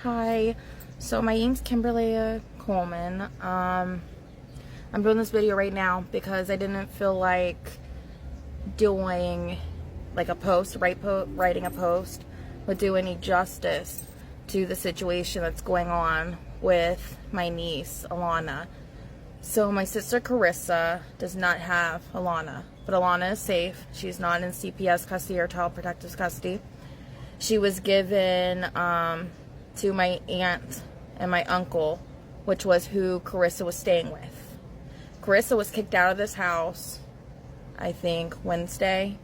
Hi, so my name's Kimberly Coleman. I'm doing this video right now because I didn't feel like doing like a post, writing a post would do any justice to the situation that's going on with my niece, Alana. So my sister Carissa does not have Alana, but Alana is safe. She's not in CPS custody or Child Protective custody. She was given to my aunt and my uncle, which was who Carissa was staying with. Carissa was kicked out of this house, I think, Wednesday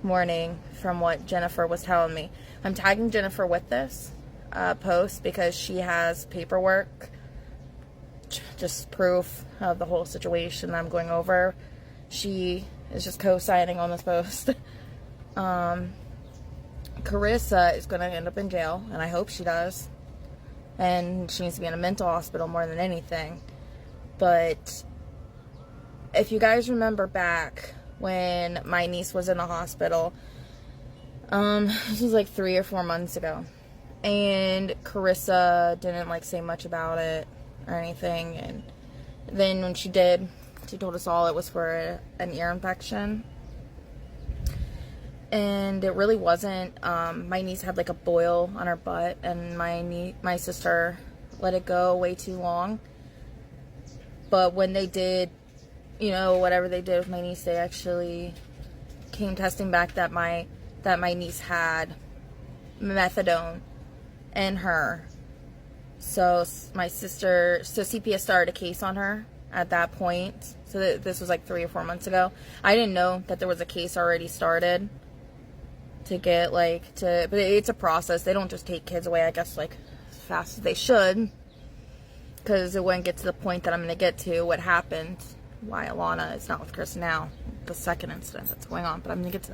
morning, from what Jennifer was telling me. I'm tagging Jennifer with this post because she has paperwork, just proof of the whole situation that I'm going over. She is just co-signing on this post. Carissa is going to end up in jail, and I hope she does. And she needs to be in a mental hospital more than anything. But if you guys remember back when my niece was in the hospital, this was like 3 or 4 months ago, and Carissa didn't like say much about it or anything, and then when she did, she told us all it was for an ear infection. And it really wasn't. My niece had like a boil on her butt, and my sister let it go way too long. But when they did, whatever they did with my niece, they actually came testing back that my niece had methadone in her. So CPS started a case on her at that point. So this was like 3 or 4 months ago. I didn't know that there was a case already started but it's a process. They don't just take kids away, I guess, like as fast as they should, because it wouldn't get to the point that I'm going to get to what happened, why Alana is not with Chris now, the second incident that's going on, but I'm going to get to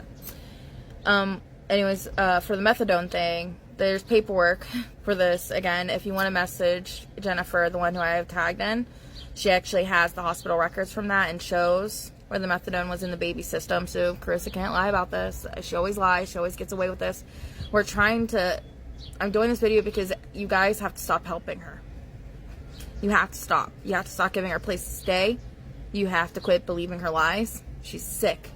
that. Anyways, for the methadone thing, there's paperwork for this. Again, if you want to message Jennifer, the one who I have tagged in, she actually has the hospital records from that and shows where the methadone was in the baby system. So Carissa can't lie about this. She always lies. She always gets away with this. I'm doing this video because you guys have to stop helping her. You have to stop. You have to stop giving her a place to stay. You have to quit believing her lies. She's sick.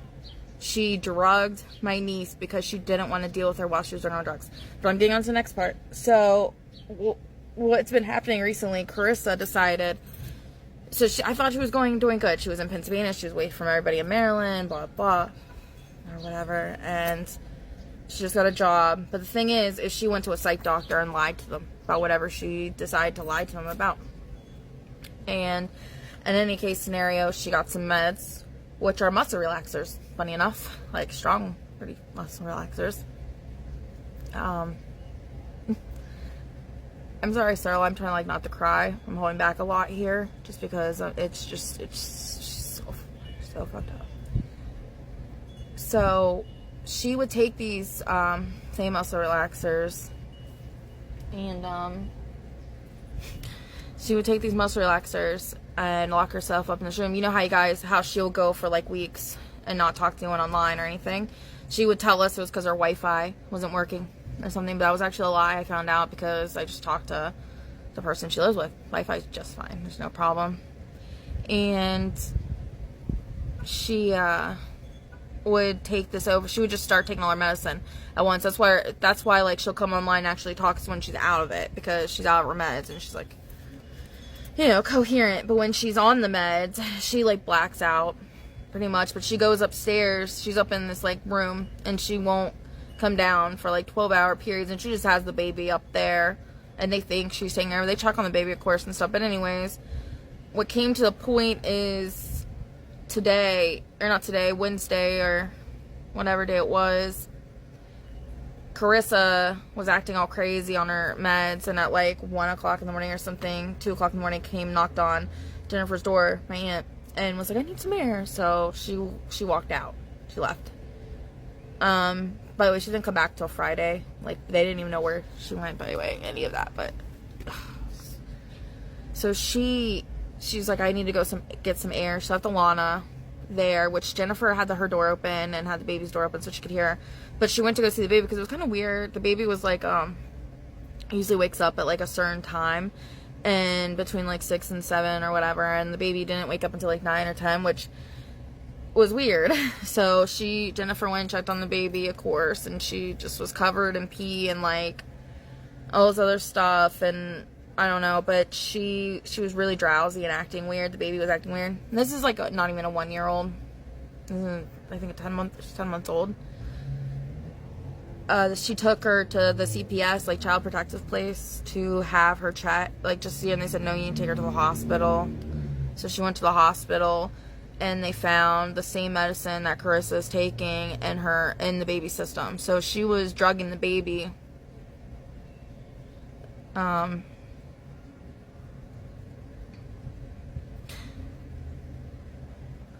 She drugged my niece because she didn't want to deal with her while she was on drugs. But I'm getting on to the next part. So what's been happening recently, Carissa decided, I thought she was doing good. She was in Pennsylvania. She was away from everybody in Maryland, blah, blah, or whatever. And she just got a job. But the thing is she went to a psych doctor and lied to them about whatever she decided to lie to them about. And in any case scenario, she got some meds, which are muscle relaxers, funny enough. Like strong, pretty muscle relaxers. I'm sorry, Sarah. I'm trying not to cry. I'm holding back a lot here just because it's so fucked up. So she would take these same muscle relaxers, and she would take these muscle relaxers and lock herself up in this room. You know how she'll go for like weeks and not talk to anyone online or anything. She would tell us it was because her Wi-Fi wasn't working or something, but that was actually a lie. I found out because I just talked to the person she lives with. Wi-Fi is just fine. There's no problem. And she would take this over. She would just start taking all her medicine at once. That's why like she'll come online and actually talk when she's out of it, because she's out of her meds and she's like, coherent. But when she's on the meds, she like blacks out pretty much. But she goes upstairs. She's up in this like room, and she won't come down for like 12-hour periods, and she just has the baby up there, and they think she's staying there. They check on the baby, of course, and stuff. But anyways, what came to the point is Wednesday or whatever day it was, Carissa was acting all crazy on her meds, and at like 1 o'clock in the morning or something, 2 o'clock in the morning, walked on Jennifer's door, my aunt, and was like, I need some air. So she walked out. She left. By the way, she didn't come back till Friday. Like, they didn't even know where she went, by the way, any of that. But so she's like, I need to go get some air. She left Alana there, which Jennifer had her door open and had the baby's door open so she could hear her. But she went to go see the baby because it was kind of weird. The baby was like, usually wakes up at like a certain time, and between like 6 and 7 or whatever, and the baby didn't wake up until like 9 or 10, which was weird. So Jennifer went and checked on the baby, of course, and she just was covered in pee and like all this other stuff, and I don't know, but she was really drowsy and acting weird. The baby was acting weird. And this is like not even a 1-year-old. I think 10 months old. She took her to the CPS, like child protective place, to have her checked, like just see, and they said no, you need to take her to the hospital. So she went to the hospital, and they found the same medicine that Carissa is taking in the baby system. So she was drugging the baby.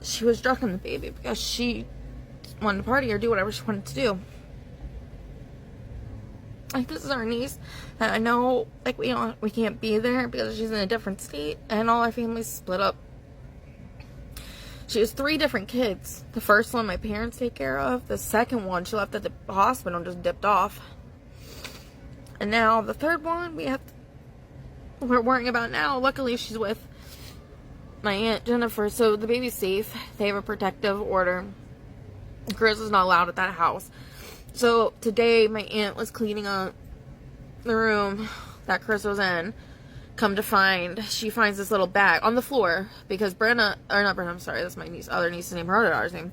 She was drugging the baby because she wanted to party or do whatever she wanted to do. Like, this is our niece, and I know, like, we can't be there because she's in a different state, and all our family's split up. She has 3 different kids. The first one my parents take care of. The second one she left at the hospital and just dipped off. And now the third one we're worrying about now. Luckily she's with my Aunt Jennifer, so the baby's safe. They have a protective order. Chris is not allowed at that house. So today my aunt was cleaning up the room that Chris was in. Come to find, she finds this little bag on the floor because I'm sorry, that's my other niece's name, her daughter's name.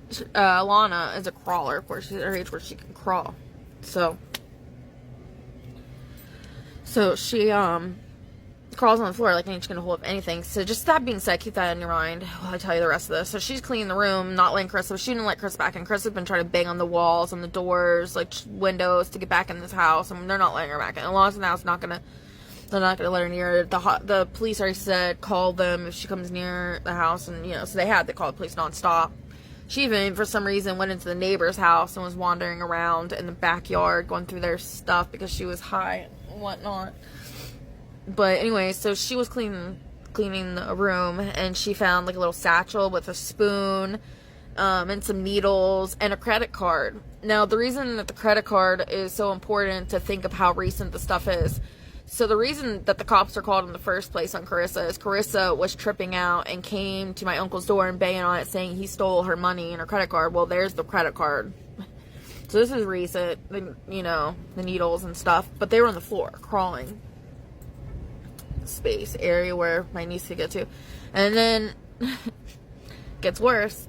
Alana is a crawler, of course. She's at her age where she can crawl. So she crawls on the floor like she's gonna hold up anything. So just stop being sick, keep that in your mind while I tell you the rest of this. So she's cleaning the room, not letting Chris, so she didn't let Chris back in. Chris has been trying to bang on the walls, on the doors, like windows to get back in this house, and they're not letting her back in. Alana's in the house, they're not gonna let her near it. The police already said call them if she comes near the house, and so they had to call the police nonstop. She even, for some reason, went into the neighbor's house and was wandering around in the backyard, going through their stuff because she was high and whatnot. But anyway, so she was cleaning the room, and she found like a little satchel with a spoon, and some needles and a credit card. Now, the reason that the credit card is so important to think of how recent the stuff is. So the reason that the cops are called in the first place on Carissa is Carissa was tripping out and came to my uncle's door and banging on it saying he stole her money and her credit card. Well, there's the credit card. So this is recent, the needles and stuff. But they were on the floor, crawling. Space area where my niece could get to. And then gets worse.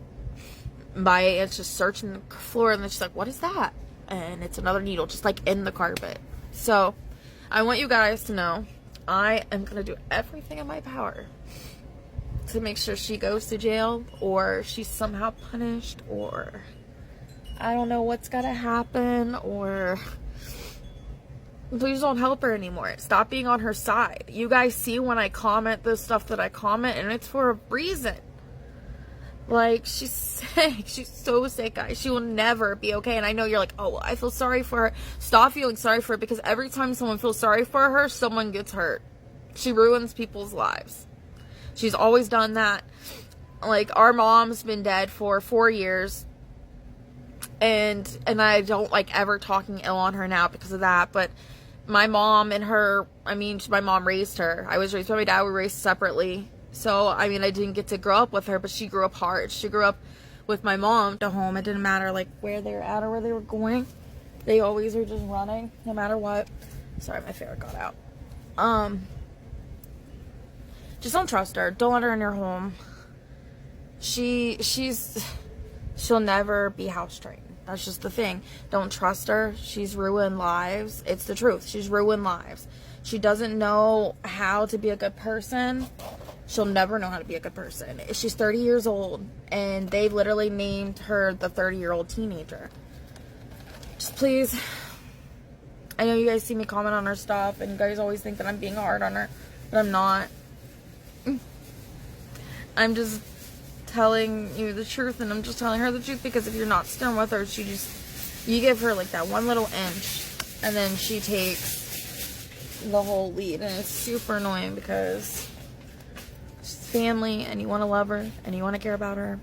It's just searching the floor, and then she's like, what is that? And it's another needle just like in the carpet. So I want you guys to know I am going to do everything in my power to make sure she goes to jail, or she's somehow punished, or I don't know what's going to happen, or please don't help her anymore. Stop being on her side. You guys see when I comment the stuff that I comment, and it's for a reason. Like, she's sick. She's so sick, guys. She will never be okay. And I know you're like, oh, I feel sorry for her. Stop feeling sorry for her, because every time someone feels sorry for her, someone gets hurt. She ruins people's lives. She's always done that. Like, our mom's been dead for 4 years. And I don't like ever talking ill on her now because of that. But my mom and her, my mom raised her. I was raised by my dad. We were raised separately. So, I didn't get to grow up with her, but she grew up hard. She grew up with my mom to home. It didn't matter, like, where they were at or where they were going. They always were just running, no matter what. Sorry, my favorite got out. Just don't trust her. Don't let her in your home. She'll never be house trained. That's just the thing. Don't trust her. She's ruined lives. It's the truth. She's ruined lives. She doesn't know how to be a good person. She'll never know how to be a good person. She's 30 years old, and they literally named her the 30-year-old teenager. Just please, I know you guys see me comment on her stuff, and you guys always think that I'm being hard on her, but I'm not. I'm just telling you the truth, and I'm just telling her the truth, because if you're not stern with her, you give her like that one little inch, and then she takes the whole lead, and it's super annoying because she's family, and you want to love her, and you want to care about her,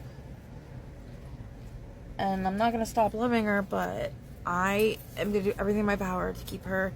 and I'm not going to stop loving her, but I am going to do everything in my power to keep her